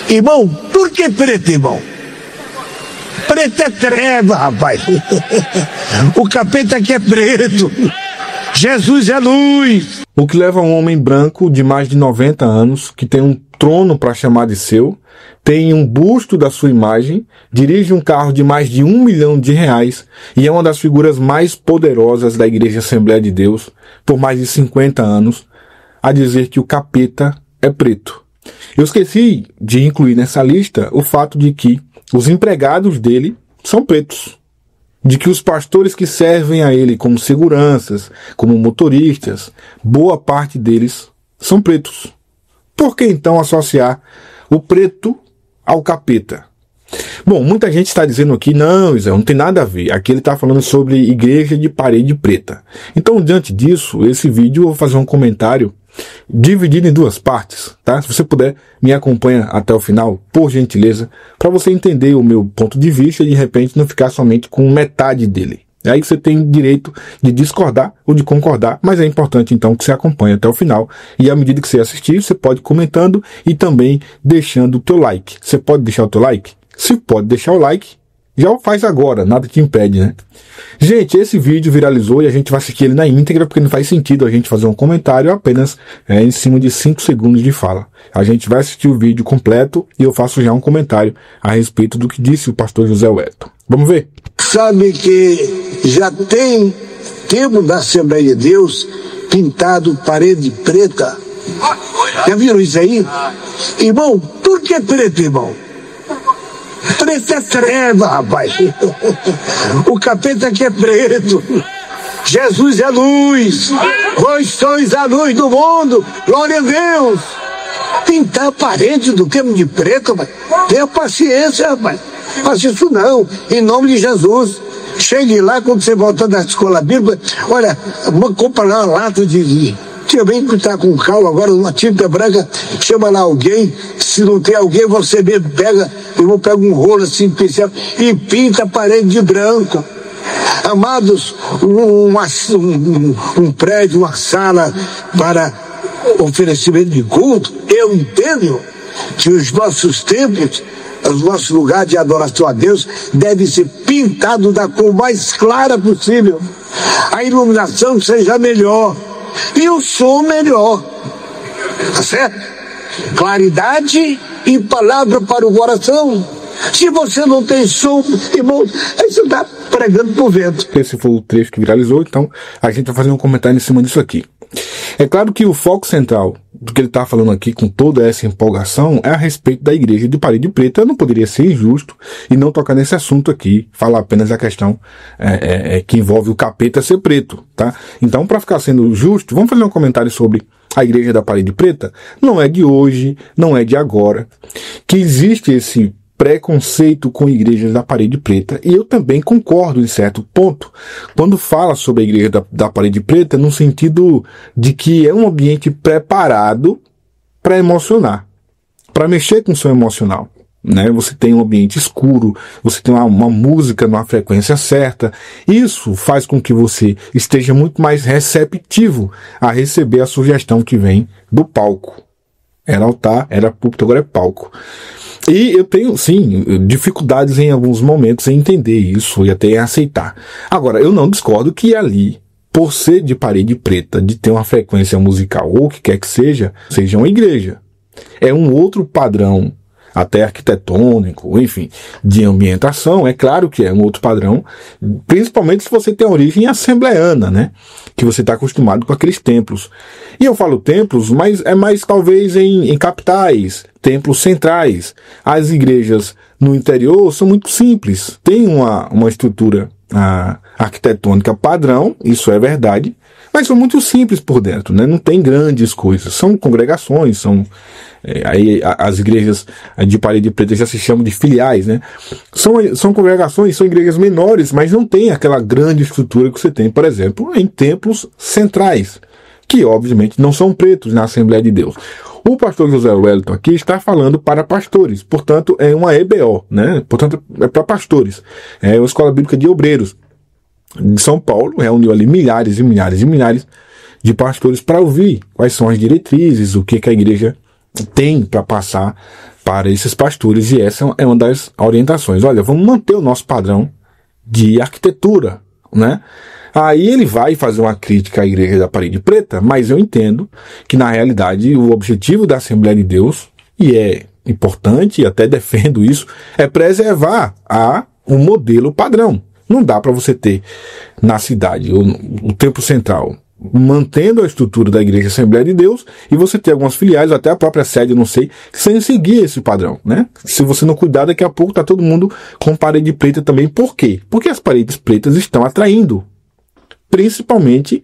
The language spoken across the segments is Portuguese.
Irmão, por que preto, irmão? Preto é treva, rapaz. O capeta aqui é preto. Jesus é luz. O que leva um homem branco de mais de 90 anos, que tem um trono para chamar de seu, tem um busto da sua imagem, dirige um carro de mais de R$1 milhão e é uma das figuras mais poderosas da Igreja Assembleia de Deus por mais de 50 anos, a dizer que o capeta é preto. Eu esqueci de incluir nessa lista o fato de que os empregados dele são pretos, de que os pastores que servem a ele como seguranças, como motoristas, boa parte deles são pretos. Por que então associar o preto ao capeta? Bom, muita gente está dizendo aqui, não, Israel, não tem nada a ver. Aqui ele está falando sobre igreja de parede preta. Então, diante disso, esse vídeo eu vou fazer um comentário dividido em duas partes, tá? Se você puder, me acompanha até o final, por gentileza, para você entender o meu ponto de vista e de repente não ficar somente com metade dele. É aí que você tem direito de discordar ou de concordar, mas é importante então que você acompanhe até o final. E à medida que você assistir, você pode ir comentando e também deixando o teu like. Você pode deixar o teu like? Se pode deixar o like, já o faz agora, nada te impede, né? Gente, esse vídeo viralizou e a gente vai assistir ele na íntegra, porque não faz sentido a gente fazer um comentário apenas em cima de 5 segundos de fala. A gente vai assistir o vídeo completo e eu faço já um comentário a respeito do que disse o pastor José Wellington. Vamos ver? Sabe que já tem tempo da Assembleia de Deus pintado parede preta? Já viram isso aí? Irmão, por que preto, irmão? Preto é treva, rapaz. O capeta aqui é preto. Jesus é luz. Vós sois a luz do mundo. Glória a Deus. Pintar a parede do tempo de preto, rapaz. Tenha paciência, rapaz. Faça isso não. Em nome de Jesus. Chegue lá quando você voltar da escola bíblica. Olha, compra lá uma lata de tinha bem que tá com cal agora, uma tinta branca, chama lá alguém, se não tem alguém, você mesmo pega, eu vou pegar um rolo assim especial e pinta a parede de branco. Amados, um prédio, uma sala para oferecimento de culto, eu entendo que os nossos templos, os nossos lugares de adoração a Deus devem ser pintados da cor mais clara possível. A iluminação seja melhor. E o som melhor, tá certo? Claridade e palavra para o coração. Se você não tem som, irmão, aí você está pregando por vento. Esse foi o trecho que viralizou, então a gente vai fazer um comentário em cima disso aqui. É claro que o foco central do que ele está falando aqui com toda essa empolgação é a respeito da igreja de parede preta. Eu não poderia ser injusto e não tocar nesse assunto aqui, falar apenas a questão que envolve o capeta ser preto, tá? Então, para ficar sendo justo, vamos fazer um comentário sobre a igreja da parede preta. Não é de hoje, não é de agora, que existe esse preconceito com igrejas da parede preta, e eu também concordo em certo ponto, quando fala sobre a igreja da parede preta, no sentido de que é um ambiente preparado para emocionar, para mexer com o seu emocional, né? Você tem um ambiente escuro, você tem uma música numa frequência certa, isso faz com que você esteja muito mais receptivo a receber a sugestão que vem do palco. Era altar, era púlpito, agora é palco. E eu tenho, sim, dificuldades em alguns momentos em entender isso e até em aceitar. Agora, eu não discordo que ali, por ser de parede preta, de ter uma frequência musical ou o que quer que seja uma igreja. É um outro padrão, até arquitetônico, enfim, de ambientação, é claro que é um outro padrão, principalmente se você tem origem assembleana, né? Que você está acostumado com aqueles templos. E eu falo templos, mas é mais talvez em capitais, templos centrais. As igrejas no interior são muito simples, tem uma estrutura arquitetônica padrão, isso é verdade, mas são muito simples por dentro, né? Não tem grandes coisas, são congregações, aí as igrejas de parede preta já se chamam de filiais, né? São congregações, são igrejas menores, mas não tem aquela grande estrutura que você tem, por exemplo, em templos centrais, que obviamente não são pretos na Assembleia de Deus. O pastor José Wellington aqui está falando para pastores, portanto é uma EBO, né? Portanto é para pastores, é uma escola bíblica de obreiros de São Paulo, reuniu ali milhares e milhares e milhares de pastores para ouvir quais são as diretrizes, o que a igreja tem para passar para esses pastores, e essa é uma das orientações. Olha, vamos manter o nosso padrão de arquitetura, né? Aí ele vai fazer uma crítica à igreja da Parede Preta, mas eu entendo que na realidade o objetivo da Assembleia de Deus, e é importante, e até defendo isso, é preservar um modelo padrão. Não dá para você ter na cidade o templo central mantendo a estrutura da Igreja Assembleia de Deus e você ter algumas filiais, ou até a própria sede, não sei, sem seguir esse padrão, né? Se você não cuidar, daqui a pouco tá todo mundo com parede preta também. Por quê? Porque as paredes pretas estão atraindo, principalmente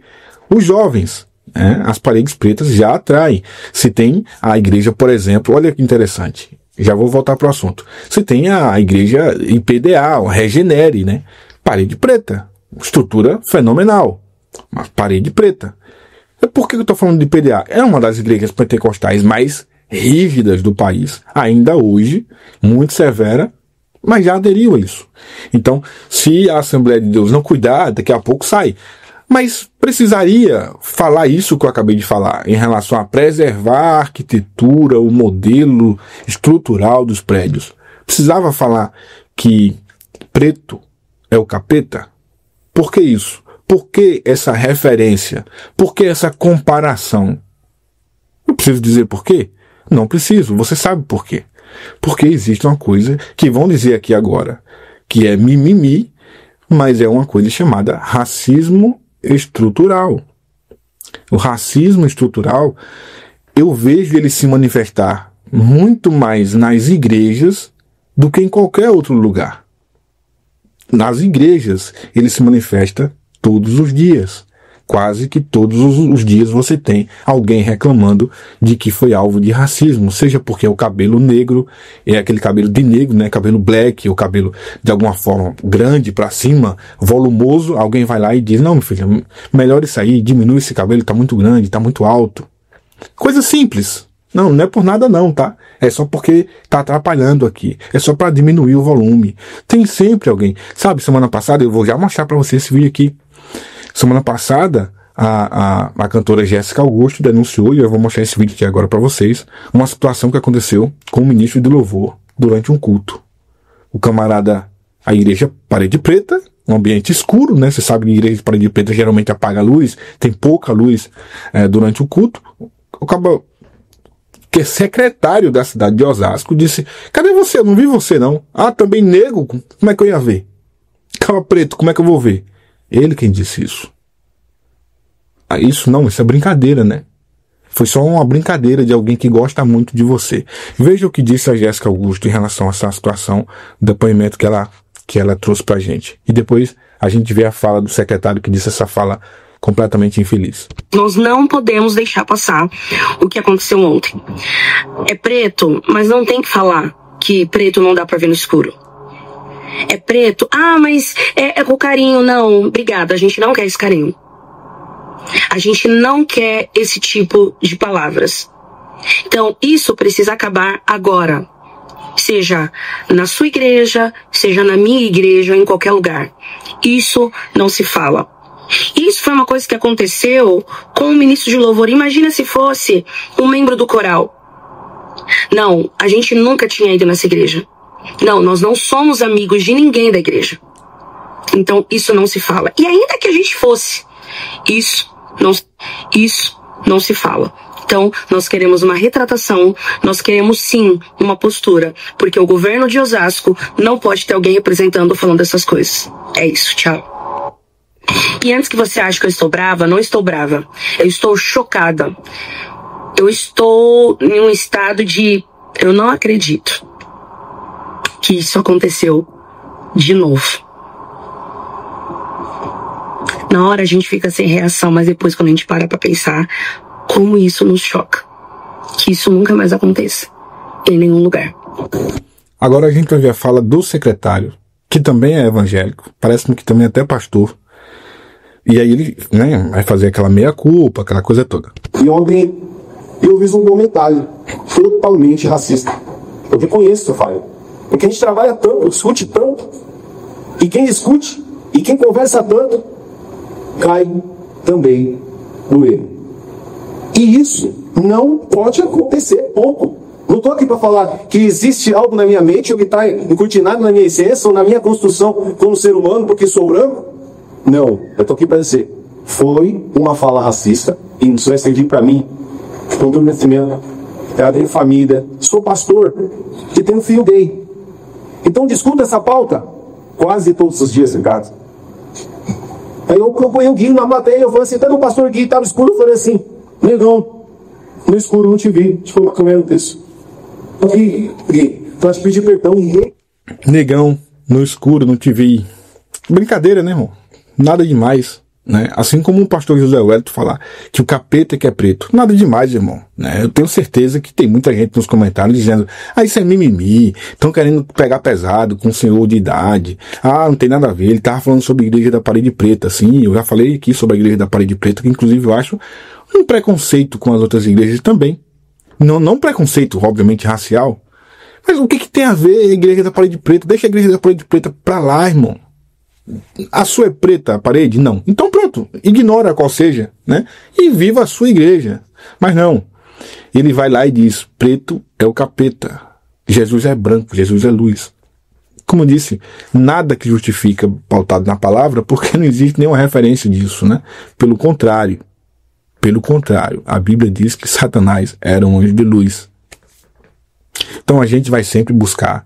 os jovens, né? As paredes pretas já atraem. Se tem a igreja, por exemplo, olha que interessante, já vou voltar para o assunto. Se tem a igreja IPDA, o Regenere, né? Parede preta, estrutura fenomenal. Uma parede preta. Por que eu estou falando de IPDA? É uma das igrejas pentecostais mais rígidas do país, ainda hoje, muito severa, mas já aderiu a isso. Então, se a Assembleia de Deus não cuidar, daqui a pouco sai. Mas precisaria falar isso que eu acabei de falar, em relação a preservar a arquitetura, o modelo estrutural dos prédios. Precisava falar que preto é o capeta? Por que isso? Por que essa referência? Por que essa comparação? Eu preciso dizer por quê? Não preciso, você sabe por quê. Porque existe uma coisa que vão dizer aqui agora, que é mimimi, mas é uma coisa chamada racismo estrutural. O racismo estrutural, eu vejo ele se manifestar muito mais nas igrejas do que em qualquer outro lugar. Nas igrejas, ele se manifesta todos os dias. Quase que todos os dias você tem alguém reclamando de que foi alvo de racismo, seja porque o cabelo negro é aquele cabelo de negro, né, cabelo black, o cabelo de alguma forma grande para cima, volumoso, alguém vai lá e diz: não, meu filho, melhor isso aí, diminui esse cabelo, tá muito grande, tá muito alto. Coisa simples. Não é por nada não, tá? É só porque tá atrapalhando aqui. É só para diminuir o volume. Tem sempre alguém. Sabe, semana passada, eu vou já mostrar para você esse vídeo aqui. Semana passada, a cantora Jéssica Augusto denunciou, e eu vou mostrar esse vídeo aqui agora para vocês, uma situação que aconteceu com o ministro de louvor durante um culto. O camarada, a igreja Parede Preta, um ambiente escuro, né? Você sabe que a igreja de Parede Preta geralmente apaga a luz, tem pouca luz durante o culto. O cara, que é secretário da cidade de Osasco, disse: cadê você? Eu não vi você não. Ah, também negro? Como é que eu ia ver? Cara preto, como é que eu vou ver? Ele quem disse isso. Isso é brincadeira, né? Foi só uma brincadeira de alguém que gosta muito de você. Veja o que disse a Jéssica Augusto em relação a essa situação, o depoimento que ela trouxe pra gente. E depois a gente vê a fala do secretário que disse essa fala completamente infeliz. Nós não podemos deixar passar o que aconteceu ontem. É preto, mas não tem que falar que preto não dá pra ver no escuro. É preto, mas é com carinho. Não, obrigada, a gente não quer esse carinho. A gente não quer esse tipo de palavras. Então, isso precisa acabar agora. Seja na sua igreja, seja na minha igreja, em qualquer lugar. Isso não se fala. Isso foi uma coisa que aconteceu com o ministro de louvor. Imagina se fosse um membro do coral. Não, a gente nunca tinha ido nessa igreja. Não, nós não somos amigos de ninguém da igreja. Então, isso não se fala. E ainda que a gente fosse, isso não se fala. Então, nós queremos uma retratação, nós queremos sim uma postura, porque o governo de Osasco não pode ter alguém representando falando essas coisas. É isso, tchau. E antes que você ache que eu estou brava, não estou brava. Eu estou chocada. Eu estou em um estado de... eu não acredito que isso aconteceu de novo. Na hora a gente fica sem reação, mas depois quando a gente para pra pensar, como isso nos choca. Que isso nunca mais aconteça em nenhum lugar. Agora a gente vai ver a fala do secretário, que também é evangélico, parece-me que também é até pastor. E aí ele, né, vai fazer aquela meia-culpa, aquela coisa toda. E ontem eu fiz um comentário totalmente racista. Eu reconheço, eu falo. Porque a gente trabalha tanto, discute tanto, e quem discute e quem conversa tanto cai também no erro. E isso não pode acontecer, ponto. Não estou aqui para falar que existe algo na minha mente ou que está encortinado na minha essência ou na minha construção como ser humano porque sou branco. Não, eu estou aqui para dizer, foi uma fala racista e isso vai servir para mim, com todo conhecimento, eu tenho família, sou pastor que tenho um filho gay. Então discuto essa pauta quase todos os dias em casa. Aí eu acompanhei o Gui na matéria, eu falei assim, tá no pastor Gui, tá no escuro, eu falei assim, negão, no escuro não te vi, deixa eu falar comendo texto. Gui, então te pedir perdão. Negão, no escuro não te vi. Brincadeira, né, irmão? Nada demais, né? Assim como o pastor José Wellington falar que o capeta é que é preto. Nada demais, irmão, né? Eu tenho certeza que tem muita gente nos comentários dizendo, isso é mimimi, estão querendo pegar pesado com um senhor de idade. Não tem nada a ver, ele tava falando sobre a igreja da parede preta. Sim, eu já falei aqui sobre a igreja da parede preta, que inclusive eu acho um preconceito com as outras igrejas também. Não preconceito, obviamente, racial. Mas o que tem a ver a igreja da parede preta? Deixa a igreja da parede preta pra lá, irmão. A sua é preta, a parede? Não. Então pronto, ignora qual seja, né? E viva a sua igreja. Mas não. Ele vai lá e diz, preto é o capeta. Jesus é branco, Jesus é luz. Como eu disse, nada que justifica pautado na palavra, porque não existe nenhuma referência disso, né? Pelo contrário, a Bíblia diz que Satanás era um anjo de luz. Então a gente vai sempre buscar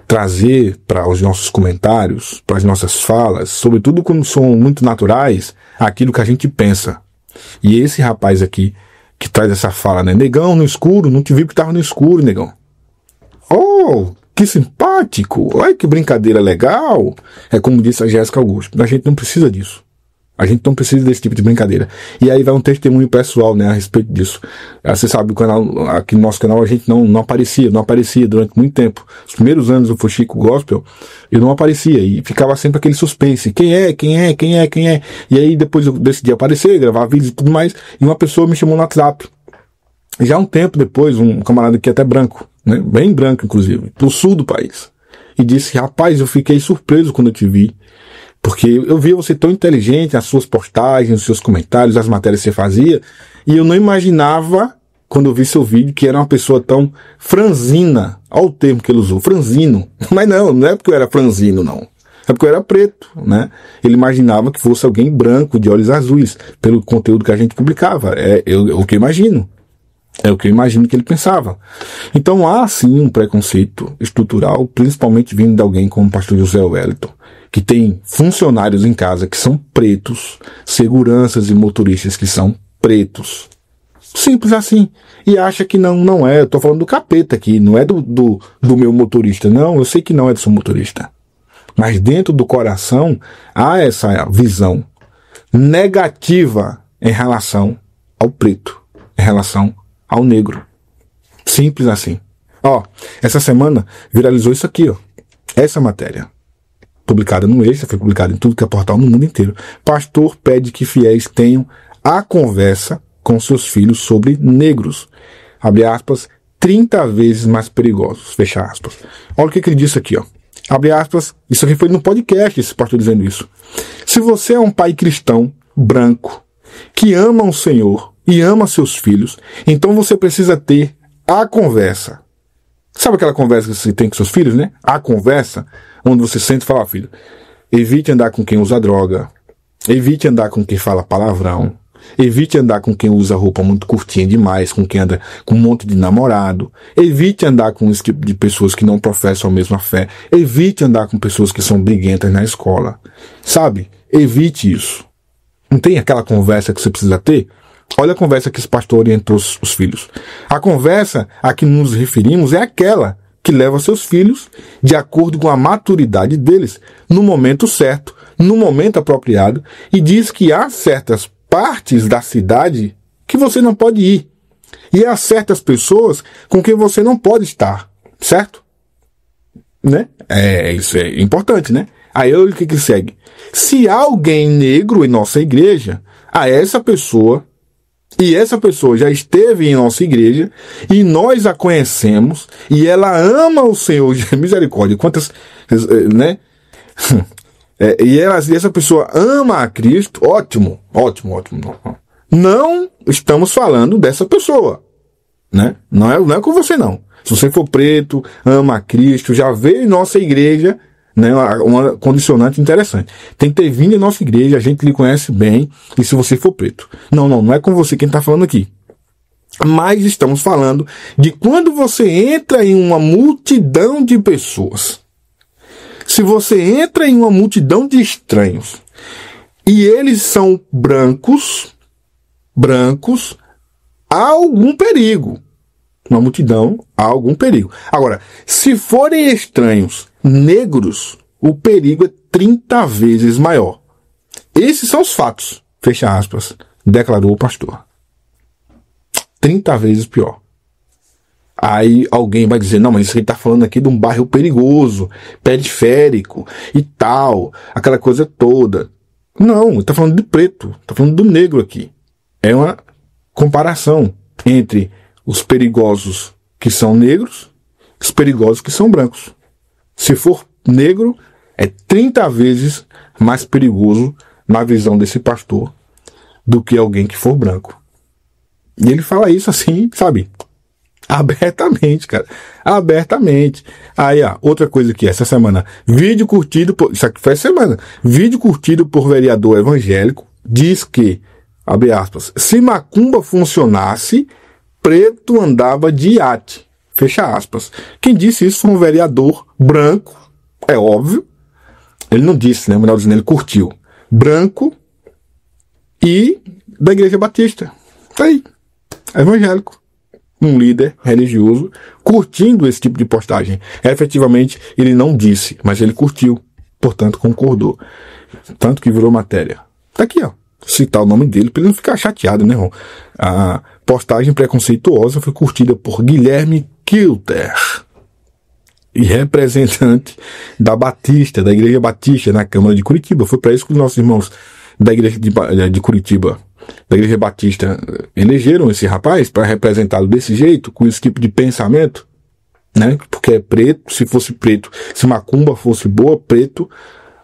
trazer para os nossos comentários, para as nossas falas, sobretudo quando são muito naturais, aquilo que a gente pensa. E esse rapaz aqui, que traz essa fala, né? Negão, no escuro, não te vi que estava no escuro, negão. Oh, que simpático, olha que brincadeira legal. É como disse a Jéssica Augusto, a gente não precisa disso. A gente não precisa desse tipo de brincadeira. E aí vai um testemunho pessoal, né, a respeito disso. Você sabe, aqui no nosso canal a gente não aparecia durante muito tempo. Os primeiros anos do Fuxico Gospel, eu não aparecia e ficava sempre aquele suspense. Quem é? E aí depois eu decidi aparecer, gravar vídeos e tudo mais, e uma pessoa me chamou no WhatsApp. Já um tempo depois, um camarada que é até branco, né, bem branco inclusive, do sul do país, e disse, rapaz, eu fiquei surpreso quando eu te vi. Porque eu via você tão inteligente nas suas postagens, nos seus comentários, as matérias que você fazia, e eu não imaginava, quando eu vi seu vídeo, que era uma pessoa tão franzina. Olha o termo que ele usou, franzino. Mas não é porque eu era franzino, não. É porque eu era preto, né? Ele imaginava que fosse alguém branco, de olhos azuis, pelo conteúdo que a gente publicava. É o que eu imagino. É o que eu imagino que ele pensava. Então há sim um preconceito estrutural, principalmente vindo de alguém como o pastor José Wellington, que tem funcionários em casa que são pretos, seguranças e motoristas que são pretos. Simples assim. E acha que não é. Eu tô falando do capeta aqui, não é do meu motorista. Não, eu sei que não é do seu motorista. Mas dentro do coração há essa visão negativa em relação ao preto, em relação ao negro. Simples assim. Essa semana viralizou isso aqui, essa matéria. Publicada no Extra, foi publicada em tudo que é portal no mundo inteiro. Pastor pede que fiéis tenham a conversa com seus filhos sobre negros. Abre aspas, 30 vezes mais perigosos. Fecha aspas. Olha o que ele disse aqui, Abre aspas, isso aqui foi no podcast, esse pastor dizendo isso. Se você é um pai cristão, branco, que ama o Senhor e ama seus filhos, então você precisa ter a conversa. Sabe aquela conversa que você tem com seus filhos, né? A conversa, onde você sente e fala, filho, evite andar com quem usa droga, evite andar com quem fala palavrão, evite andar com quem usa roupa muito curtinha demais, com quem anda com um monte de namorado, evite andar com esse tipo de pessoas que não professam a mesma fé, evite andar com pessoas que são briguentas na escola. Sabe? Evite isso. Não tem aquela conversa que você precisa ter? Olha a conversa que esse pastor orientou os filhos. A conversa a que nos referimos é aquela que leva seus filhos, de acordo com a maturidade deles, no momento certo, no momento apropriado, e diz que há certas partes da cidade que você não pode ir. E há certas pessoas com quem você não pode estar. Certo? Né? Isso é importante, né? Aí olha o que segue. Se há alguém negro em nossa igreja, a essa pessoa, e essa pessoa já esteve em nossa igreja, e nós a conhecemos, e ela ama o Senhor, misericórdia, quantas, né? E essa pessoa ama a Cristo, ótimo. Não estamos falando dessa pessoa, né? Não é com você, não. Se você for preto, ama a Cristo, já veio em nossa igreja, né, uma condicionante interessante. Tem que ter vindo em nossa igreja, a gente lhe conhece bem, e se você for preto. Não é com você quem está falando aqui. Mas estamos falando de quando você entra em uma multidão de pessoas. Se você entra em uma multidão de estranhos, e eles são brancos, há algum perigo. Uma multidão, há algum perigo. Agora, se forem estranhos, negros, o perigo é 30 vezes maior. Esses são os fatos, fecha aspas, declarou o pastor. 30 vezes pior. Aí alguém vai dizer, não, mas ele está falando aqui de um bairro perigoso, periférico e tal, aquela coisa toda. Não, ele está falando de preto, está falando do negro aqui. É uma comparação entre os perigosos que são negros e os perigosos que são brancos. Se for negro, é 30 vezes mais perigoso na visão desse pastor do que alguém que for branco. E ele fala isso assim, sabe? Abertamente, cara. Abertamente. Aí, outra coisa aqui, essa semana. Vídeo curtido por... Isso aqui foi essa semana. Vídeo curtido por vereador evangélico diz que, abre aspas, se macumba funcionasse, preto andava de iate. Fecha aspas. Quem disse isso foi um vereador branco, é óbvio. Ele não disse, né? Melhor dizendo, ele curtiu. Branco e da Igreja Batista. Tá aí. Evangélico. Um líder religioso curtindo esse tipo de postagem. Efetivamente, ele não disse, mas ele curtiu. Portanto, concordou. Tanto que virou matéria. Tá aqui, citar o nome dele para ele não ficar chateado, né, irmão? A postagem preconceituosa foi curtida por Guilherme Kilter, e representante da Batista, da Igreja Batista na Câmara de Curitiba. Foi para isso que os nossos irmãos da Igreja de Curitiba, da Igreja Batista, elegeram esse rapaz para representá-lo desse jeito, com esse tipo de pensamento, né? Porque é preto, se fosse preto, se macumba fosse boa, preto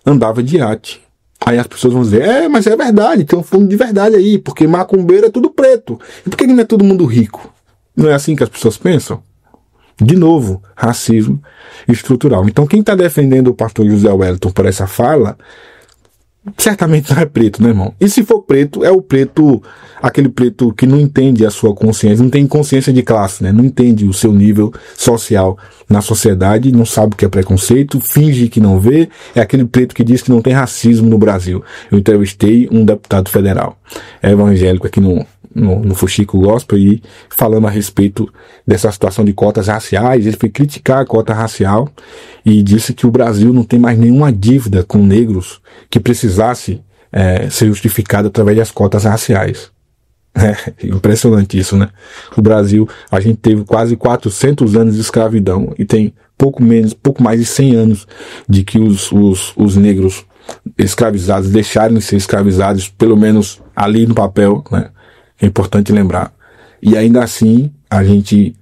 andava de iate. Aí as pessoas vão dizer, mas é verdade, tem um fundo de verdade aí, porque macumbeiro é tudo preto. E por que não é todo mundo rico? Não é assim que as pessoas pensam? De novo, racismo estrutural. Então quem está defendendo o pastor José Wellington por essa fala, certamente não é preto, né, irmão? E se for preto, é o preto, aquele preto que não entende a sua consciência, não tem consciência de classe, né? Não entende o seu nível social na sociedade, não sabe o que é preconceito, finge que não vê, é aquele preto que diz que não tem racismo no Brasil. Eu entrevistei um deputado federal evangélico aqui no Fuxico Gospel e falando a respeito dessa situação de cotas raciais. Ele foi criticar a cota racial e disse que o Brasil não tem mais nenhuma dívida com negros que precisasse ser justificada através das cotas raciais. É impressionante isso, né? O Brasil, a gente teve quase 400 anos de escravidão e tem pouco mais de 100 anos de que os negros escravizados deixaram de ser escravizados, pelo menos ali no papel, né? É importante lembrar. E ainda assim, a gente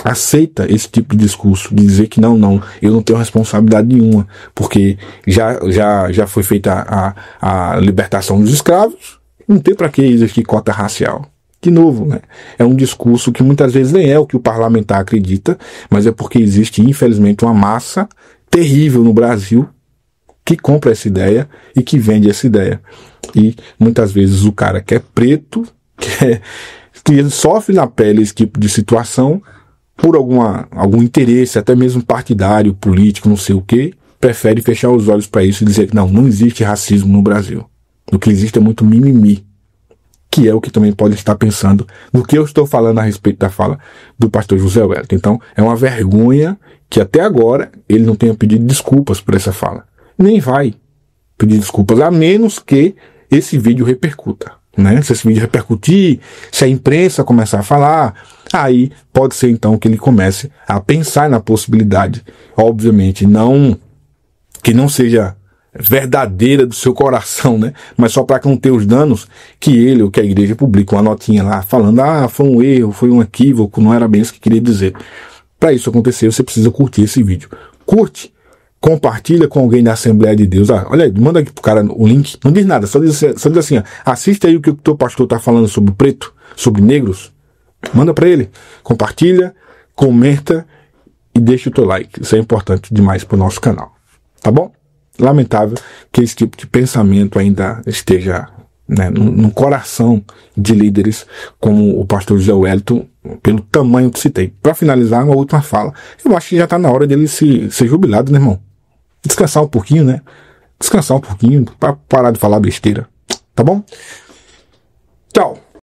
aceita esse tipo de discurso, de dizer que não, eu não tenho responsabilidade nenhuma, porque já foi feita a libertação dos escravos, não tem para que existir cota racial. De novo, né? É um discurso que muitas vezes nem é o que o parlamentar acredita, mas é porque existe, infelizmente, uma massa terrível no Brasil que compra essa ideia e que vende essa ideia. E muitas vezes o cara que é preto, que ele sofre na pele esse tipo de situação por algum interesse, até mesmo partidário, político, não sei o que, prefere fechar os olhos para isso e dizer que não existe racismo no Brasil. O que existe é muito mimimi, que é o que também pode estar pensando no que eu estou falando a respeito da fala do pastor José Wellington. Então, é uma vergonha que até agora ele não tenha pedido desculpas por essa fala. Nem vai pedir desculpas, a menos que esse vídeo repercuta. Né? Se esse vídeo repercutir, se a imprensa começar a falar, aí pode ser então que ele comece a pensar na possibilidade, obviamente, que não seja verdadeira do seu coração, né? Mas só para conter os danos, que ele ou que a igreja publica uma notinha lá falando, foi um erro, foi um equívoco, não era bem isso que queria dizer. Para isso acontecer, você precisa curtir esse vídeo. Curte, compartilha com alguém da Assembleia de Deus. Olha aí, manda aqui pro cara o link, não diz nada, só diz assim, assista aí o que o teu pastor tá falando sobre preto, sobre negros, manda para ele, compartilha, comenta e deixa o teu like. Isso é importante demais para o nosso canal. Tá bom? Lamentável que esse tipo de pensamento ainda esteja, né, no coração de líderes como o pastor José Wellington, pelo tamanho que citei. Para finalizar, uma última fala. Eu acho que já está na hora dele ser jubilado, né, irmão? Descansar um pouquinho, né? Descansar um pouquinho para parar de falar besteira. Tá bom?